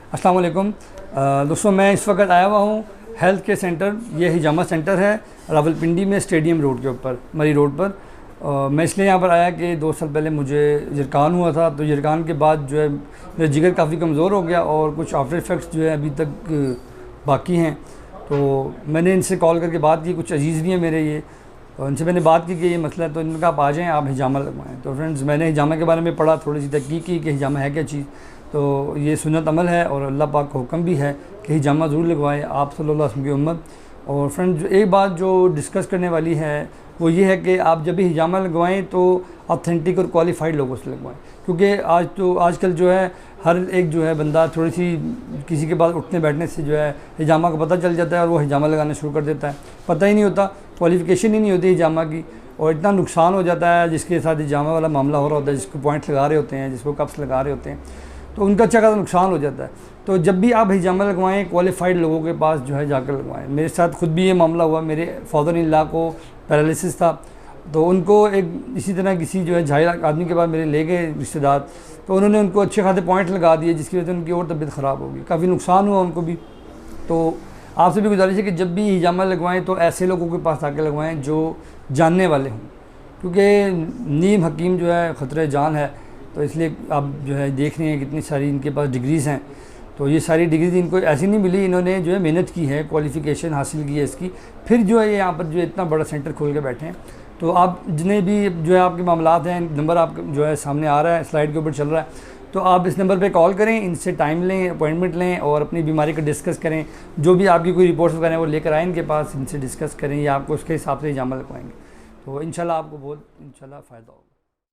अस्सलाम वालेकुम दोस्तों, मैं इस वक्त आया हुआ हूँ हेल्थ केयर सेंटर। ये हिजामा सेंटर है रावलपिंडी में, स्टेडियम रोड के ऊपर, मरी रोड पर। मैं इसलिए यहाँ पर आया कि 2 साल पहले मुझे यरकान हुआ था, तो यरकान के बाद जो है मेरा जिगर काफ़ी कमज़ोर हो गया और कुछ आफ्टर इफ़ेक्ट्स जो है अभी तक बाकी हैं। तो मैंने इनसे कॉल करके बात की, कुछ अजीज़ भी हैं मेरे ये, और इनसे मैंने बात की कि ये मसला है, तो इन्होंने कहा आप आ जाएँ, आप हिजामा लगवाएँ। तो फ्रेंड्स, मैंने हिजामा के बारे में पढ़ा, थोड़ी सी तहकीक की कि हिजामा है क्या चीज़। तो ये सुन्नत अमल है और अल्लाह पाक का हुक्म भी है कि हिजामा ज़रूर लगवाएं आप सल्लल्लाहु अलैहि वसल्लम की उम्मत। और फ्रेंड्स, एक बात जो डिस्कस करने वाली है वो ये है कि आप जब भी हिजामा लगवाएं तो ऑथेंटिक और क्वालिफाइड लोगों से लगवाएं, क्योंकि आजकल जो है हर एक जो है बंदा थोड़ी सी किसी के पास उठने बैठने से जो है हिजामा का पता चल जाता है और वो हिजामा लगाना शुरू कर देता है। पता ही नहीं होता, क्वालिफ़िकेशन ही नहीं होती हिजामा की, और इतना नुकसान हो जाता है जिसके साथ हिजामा वाला मामला हो रहा होता है, जिसको पॉइंट्स लगा रहे होते हैं, जिसको कप्स लगा रहे होते हैं, तो उनका अच्छा खासा नुकसान हो जाता है। तो जब भी आप हिजामा लगवाएं, क्वालिफाइड लोगों के पास जो है जाकर लगवाएं। मेरे साथ खुद भी ये मामला हुआ। मेरे फादर इन लॉ को पैरालिसिस था, तो उनको एक इसी तरह किसी जो है झाइल आदमी के पास मेरे ले गए रिश्तेदार, तो उन्होंने उनको अच्छे खासे पॉइंट लगा दिए, जिसकी वजह से उनकी और तबीयत ख़राब होगी, काफ़ी नुकसान हुआ उनको भी। तो आपसे भी गुजारिश है कि जब भी हिजामा लगवाएं तो ऐसे लोगों के पास आकर लगवाएं जो जानने वाले हों, क्योंकि नीम हकीम जो है ख़तरे जान है। तो इसलिए आप जो है देख रहे हैं कितनी सारी इनके पास डिग्रीज़ हैं। तो ये सारी डिग्रीज इनको ऐसी नहीं मिली, इन्होंने जो है मेहनत की है, क्वालिफ़िकेशन हासिल की है इसकी, फिर जो है ये यहाँ पर जो है इतना बड़ा सेंटर खोल के बैठे हैं। तो आप जितने भी जो है आपके मामलात हैं, नंबर आप जो है सामने आ रहा है, स्लाइड के ऊपर चल रहा है, तो आप इस नंबर पे कॉल करें, इनसे टाइम लें, अपॉइंटमेंट लें और अपनी बीमारी का डिस्कस करें। जो भी आपकी कोई रिपोर्ट्स वगैरह वो लेकर आएँ इनके पास, इनसे डिस्कस करें, या आपको उसके हिसाब से हिजामा लगवाएंगे। तो इंशाल्लाह आपको बहुत फ़ायदा होगा।